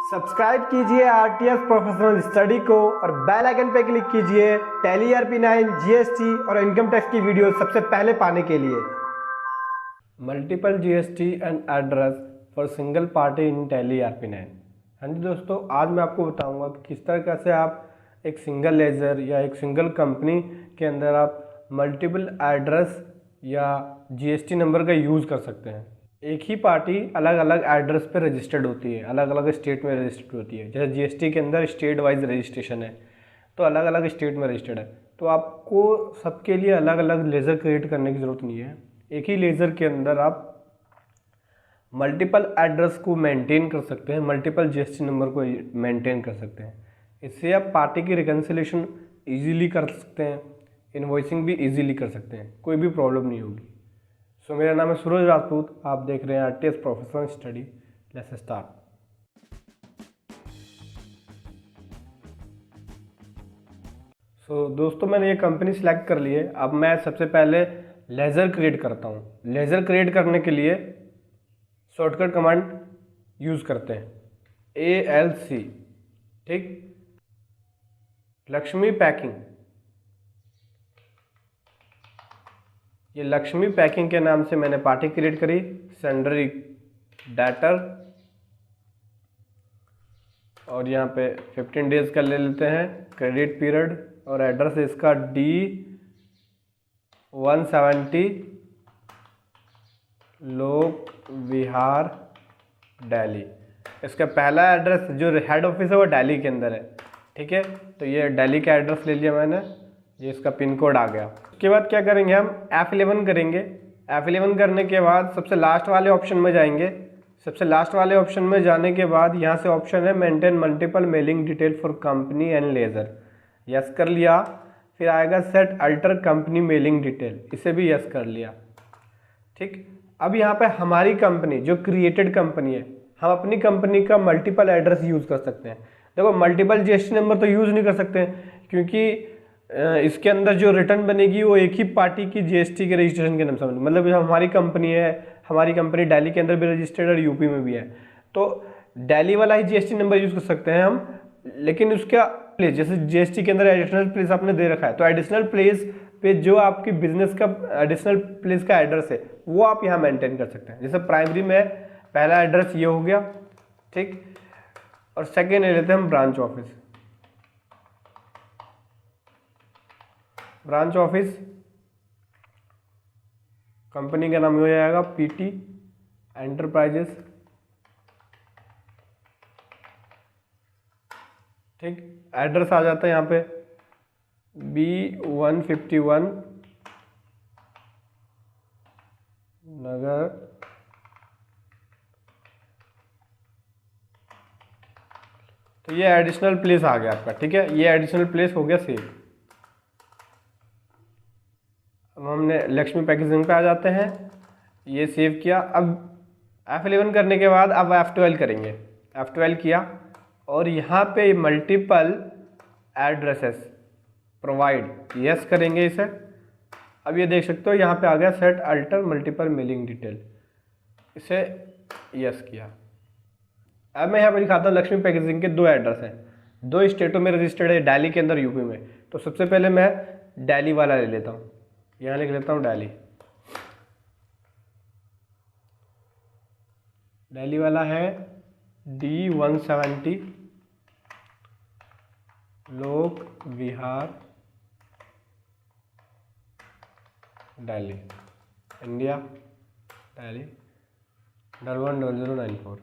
Subscribe कीजिए RTS professional study को और बेल आइकन पर क्लिक कीजिए टैली ERP9 जीएसटी और इनकम टैक्स की वीडियो सबसे पहले पाने के लिए। Multiple GST and address for single party in tally ERP9। हाँ जी दोस्तों, आज मैं आपको बताऊंगा कि किस तरह से आप एक सिंगल लेजर या एक सिंगल कंपनी के अंदर आप मल्टीपल एड्रेस या जीएसटी नंबर का यूज़ कर सकते हैं। एक ही पार्टी अलग अलग एड्रेस पे रजिस्टर्ड होती है, अलग अलग स्टेट में रजिस्टर्ड होती है। जैसे जीएसटी के अंदर स्टेट वाइज रजिस्ट्रेशन है, तो अलग अलग स्टेट में रजिस्टर्ड है, तो आपको सबके लिए अलग अलग लेज़र क्रिएट करने की ज़रूरत नहीं है। एक ही लेज़र के अंदर आप मल्टीपल एड्रेस को मेंटेन कर सकते हैं, मल्टीपल जीएसटी नंबर को मेंटेन कर सकते हैं। इससे आप पार्टी की रिकन्सिलेशन ईजीली कर सकते हैं, इन्वॉइसिंग भी ईजीली कर सकते हैं, कोई भी प्रॉब्लम नहीं होगी। मेरा नाम है सूरज राजपूत, आप देख रहे हैं RTS professional study. Let's start. दोस्तों, मैंने ये कंपनी सिलेक्ट कर ली है। अब मैं सबसे पहले लेज़र क्रिएट करता हूँ। लेज़र क्रिएट करने के लिए शॉर्टकट कमांड यूज़ करते हैं, ALC। ठीक, लक्ष्मी पैकिंग। ये लक्ष्मी पैकिंग के नाम से मैंने पार्टी क्रिएट करी। सेंडरी डेटर, और यहाँ पे 15 डेज का ले लेते हैं क्रेडिट पीरियड, और एड्रेस इसका D170 लोक विहार दिल्ली। इसका पहला एड्रेस जो हेड ऑफिस है वो दिल्ली के अंदर है। ठीक है, तो ये दिल्ली का एड्रेस ले लिया मैंने, ये इसका पिन कोड आ गया। उसके बाद क्या करेंगे, हम F11 करेंगे। F11 करने के बाद सबसे लास्ट वाले ऑप्शन में जाएंगे। सबसे लास्ट वाले ऑप्शन में जाने के बाद यहाँ से ऑप्शन है maintain multiple mailing detail for company and ledger, yes कर लिया। फिर आएगा set alter company mailing detail, इसे भी यस कर लिया। ठीक, अब यहाँ पे हमारी कंपनी जो क्रिएटेड कंपनी है, हम अपनी कंपनी का मल्टीपल एड्रेस यूज़ कर सकते हैं। देखो, मल्टीपल जीएसटी नंबर तो यूज़ नहीं कर सकते क्योंकि इसके अंदर जो रिटर्न बनेगी वो एक ही पार्टी की जीएसटी के रजिस्ट्रेशन के नाम से, मतलब हमारी कंपनी है, हमारी कंपनी दिल्ली के अंदर भी रजिस्टर्ड और यूपी में भी है, तो दिल्ली वाला ही जीएसटी नंबर यूज़ कर सकते हैं हम। लेकिन उसका प्लेस, जैसे जीएसटी के अंदर एडिशनल प्लेस आपने दे रखा है, तो एडिशनल प्लेस पे जो आपकी बिजनेस का एडिशनल प्लेस का एड्रेस है वो आप यहाँ मेंटेन कर सकते हैं। जैसे प्राइमरी में पहला एड्रेस ये हो गया, ठीक, और सेकेंड ले लेते हैं हम branch office. Branch office company का नाम हो जाएगा PT एंटरप्राइजेस। ठीक, एड्रेस आ जाता है यहाँ पे B151 नगर, तो ये एडिशनल प्लेस आ गया आपका। ठीक है, ये एडिशनल प्लेस हो गया सेव। अब हमने लक्ष्मी पैकेजिंग पे आ जाते हैं, ये सेव किया। अब F11 करने के बाद अब F12 करेंगे। F12 किया और यहाँ पे मल्टीपल एड्रेसेस प्रोवाइड, यस करेंगे इसे। अब ये देख सकते हो यहाँ पे आ गया set alter multiple mailing detail, इसे यस किया। अब मैं यहाँ पे दिखाता हूँ लक्ष्मी पैकेजिंग के 2 एड्रेस हैं, 2 स्टेटों में रजिस्टर्ड है, दिल्ली के अंदर, यूपी में। तो सबसे पहले मैं दिल्ली वाला ले लेता हूँ, यहाँ लिख लेता हूँ दिल्ली। दिल्ली वाला है D170 लोक विहार दिल्ली, इंडिया, दिल्ली 110094।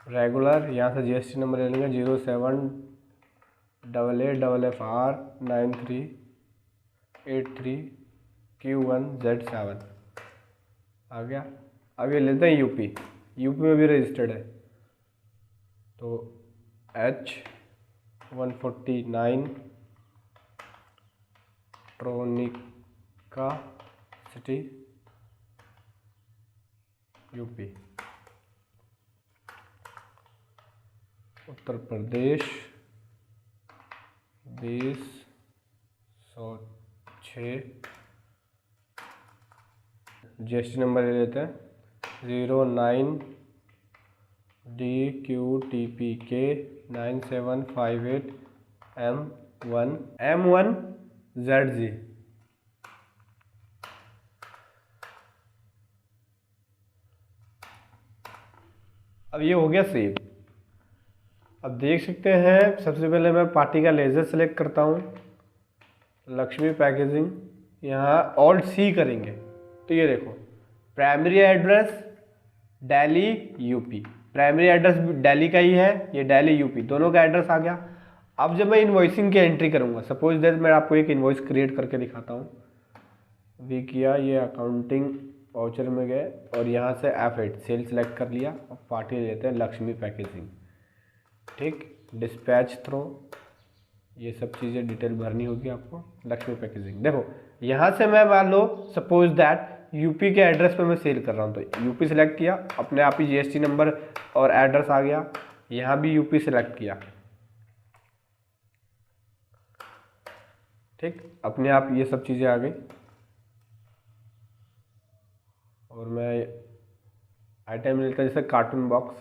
रेगुलर, यहाँ से जीएसटी नंबर ले लेंगे 07889383Q1Z7 आ गया। अब ये लेते हैं यूपी में भी रजिस्टर्ड है, तो H149 Tronica city, UP. Uttar Pradesh 2006। GST number ले लेते हैं DQTPK 9758 M1ZG। अब ये हो गया सेव। अब देख सकते हैं, सबसे पहले मैं पार्टी का लेजर सेलेक्ट करता हूँ, लक्ष्मी पैकेजिंग, यहाँ ऑल्ट सी करेंगे तो ये देखो primary address Delhi UP, primary address Delhi का ही है, ये दिल्ली यूपी दोनों का एड्रेस आ गया। अब जब मैं इन्वॉइसिंग की एंट्री करूँगा, सपोज दैट मैं आपको एक इन्वॉइस क्रिएट करके दिखाता हूँ। वी किया, ये अकाउंटिंग वाउचर में गए और यहाँ से F8 सेल सेलेक्ट कर लिया और पार्टी लेते हैं लक्ष्मी पैकेजिंग। ठीक, डिस्पैच थ्रो, ये सब चीज़ें डिटेल भरनी होगी आपको। लक्ष्मी पैकेजिंग देखो, यहाँ से मैं मान लो सपोज दैट यूपी के एड्रेस पे मैं सेल कर रहा हूँ, तो यूपी सेलेक्ट किया, अपने आप ही जीएसटी नंबर और एड्रेस आ गया। यहाँ भी यूपी सेलेक्ट किया, ठीक, अपने आप ये सब चीज़ें आ गई। और मैं आइटम मिलता है जैसे कार्टून बॉक्स,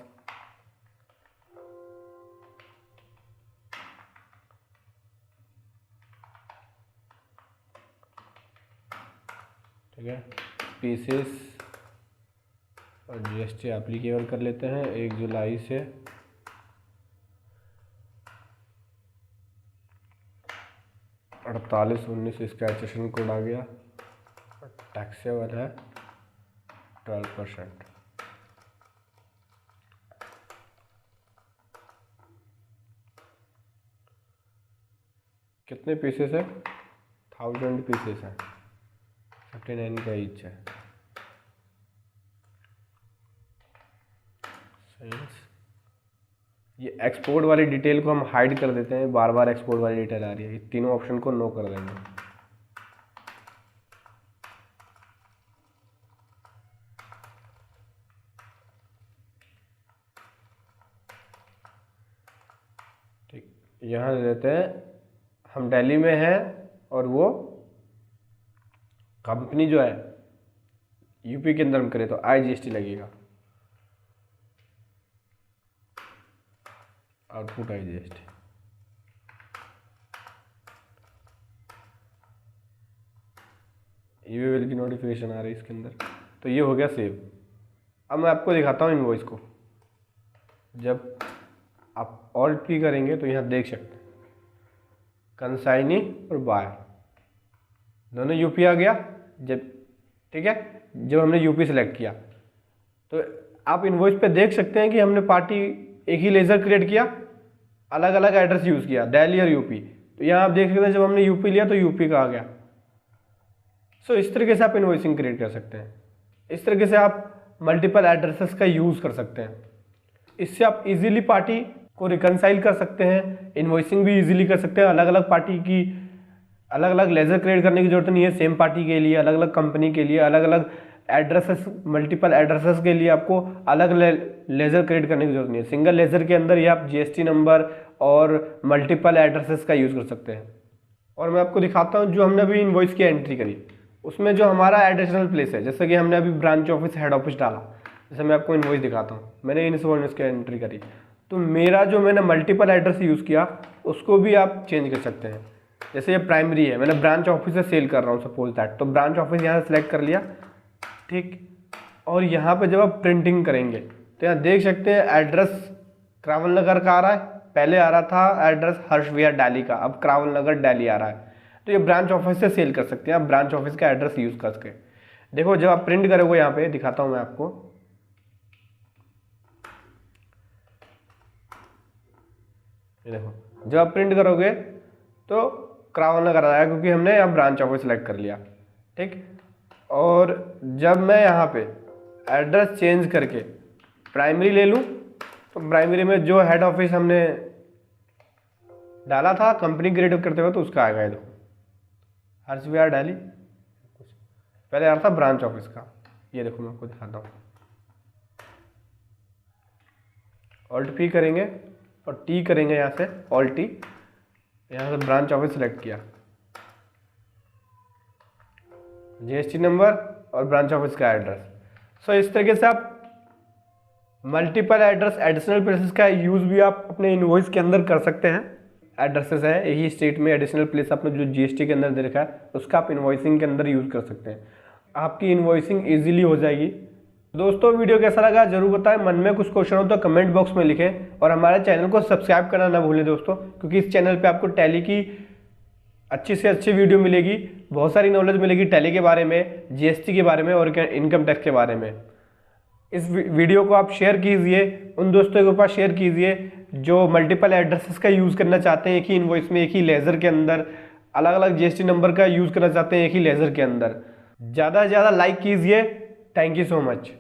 ठीक है, पीसेस और जीएसटी एप्लीकेबल कर लेते हैं 1 जुलाई से। और 4819 इसका एचएसएन कोड आ गया, टैक्सेबल है 12%। कितने पीसेस है? 1000 पीसेस है, 59 का ईच है। ये एक्सपोर्ट वाली डिटेल को हम हाइड कर देते हैं, बार बार एक्सपोर्ट वाली डिटेल आ रही है, ये तीनों ऑप्शन को नो कर देंगे। ठीक, यहाँ दे देते हैं हम दिल्ली में हैं और वो कंपनी जो है यूपी के अंदर हम करें तो IGST लगेगा, आउटपुट IGST। ईवे बिल की नोटिफिकेशन आ रही है इसके अंदर, तो ये हो गया सेव। अब मैं आपको दिखाता हूँ इनवॉइस को। जब आप ऑल्ट P करेंगे तो यहाँ देख सकते हैं कंसाइनी और बायर दोनों यूपी आ गया। जब ठीक है, जब हमने यूपी सेलेक्ट किया तो आप इनवॉइस पे देख सकते हैं कि हमने पार्टी एक ही लेजर क्रिएट किया, अलग अलग एड्रेस यूज़ किया, दिल्ली और यूपी। तो यहाँ आप देख सकते हैं जब हमने यूपी लिया तो यूपी का आ गया। सो इस तरीके से आप इनवॉइसिंग क्रिएट कर सकते हैं। इस तरीके से आप मल्टीपल एड्रेसेस का यूज़ कर सकते हैं। इससे आप इजीली पार्टी को रिकनसाइल कर सकते हैं, इनवॉइसिंग भी इजीली कर सकते हैं। अलग अलग पार्टी की अलग अलग लेजर क्रिएट करने की जरूरत नहीं है, सेम पार्टी के लिए अलग अलग कंपनी के लिए अलग अलग एड्रेसेस, मल्टीपल एड्रेसेस के लिए आपको अलग लेजर क्रिएट करने की जरूरत नहीं है। सिंगल लेजर के अंदर ही आप जीएसटी नंबर और मल्टीपल एड्रेसेस का यूज़ कर सकते हैं। और मैं आपको दिखाता हूँ जो हमने अभी इनवॉइस की एंट्री करी, उसमें जो हमारा एडिशनल प्लेस है, जैसे कि हमने अभी ब्रांच ऑफिस, हेड ऑफिस डाला। जैसे मैं आपको इनवॉइस दिखाता हूँ, मैंने इनवॉइस की एंट्री करी तो मेरा जो मैंने मल्टीपल एड्रेस यूज़ किया उसको भी आप चेंज कर सकते हैं। जैसे ये प्राइमरी है, मैंने ब्रांच ऑफिस से सेल कर रहा हूँ सपोज दैट, तो ब्रांच ऑफिस यहाँ से सिलेक्ट कर लिया, ठीक। और यहाँ पे जब आप प्रिंटिंग करेंगे तो यहाँ देख सकते हैं एड्रेस क्रावल नगर का आ रहा है, पहले आ रहा था एड्रेस हर्ष विहार दिल्ली का, अब क्रावल नगर दिल्ली आ रहा है। तो ये ब्रांच ऑफिस से सेल कर सकते हैं आप, ब्रांच ऑफिस का एड्रेस यूज़ करके। देखो जब आप प्रिंट करोगे, यहाँ पे दिखाता हूँ मैं आपको, ये देखो जब आप प्रिंट करोगे तो क्रावल नगर आया क्योंकि हमने यहाँ ब्रांच ऑफिस सेलेक्ट कर लिया, ठीक। और जब मैं यहाँ पे एड्रेस चेंज करके प्राइमरी ले लूँ तो प्राइमरी में जो हेड ऑफिस हमने डाला था कंपनी क्रिएट करते हुए तो उसका आएगा। ये देखो हर्ष विहार दिल्ली, पहले आ रहा था ब्रांच ऑफिस का। ये देखो मैं आपको दिखाता हूँ, ऑल्ट P करेंगे और T करेंगे, यहाँ से ऑल्ट T, यहाँ से ब्रांच ऑफिस सेलेक्ट किया, जीएसटी नंबर और ब्रांच ऑफिस का एड्रेस। सो इस तरीके से आप मल्टीपल एड्रेस एडिशनल प्लेसेस का यूज़ भी आप अपने इनवॉइस के अंदर कर सकते हैं। एड्रेसेस है एक ही स्टेट में, एडिशनल प्लेस आपने जो जीएसटी के अंदर दे रखा है उसका आप इनवॉइसिंग के अंदर यूज़ कर सकते हैं। आपकी इनवॉइसिंग ईजिली हो जाएगी। दोस्तों वीडियो कैसा लगा जरूर बताएं, मन में कुछ क्वेश्चन हो तो कमेंट बॉक्स में लिखें और हमारे चैनल को सब्सक्राइब करना ना भूलें दोस्तों, क्योंकि इस चैनल पे आपको टैली की अच्छी से अच्छी वीडियो मिलेगी, बहुत सारी नॉलेज मिलेगी टैली के बारे में, जीएसटी के बारे में और इनकम टैक्स के बारे में। इस वीडियो को आप शेयर कीजिए, उन दोस्तों के पास शेयर कीजिए जो मल्टीपल एड्रेसेस का यूज़ करना चाहते हैं एक ही इनवॉइस में, एक ही लेज़र के अंदर, अलग अलग जीएसटी नंबर का यूज़ करना चाहते हैं एक ही लेज़र के अंदर। ज़्यादा से ज़्यादा लाइक कीजिए। Thank you so much.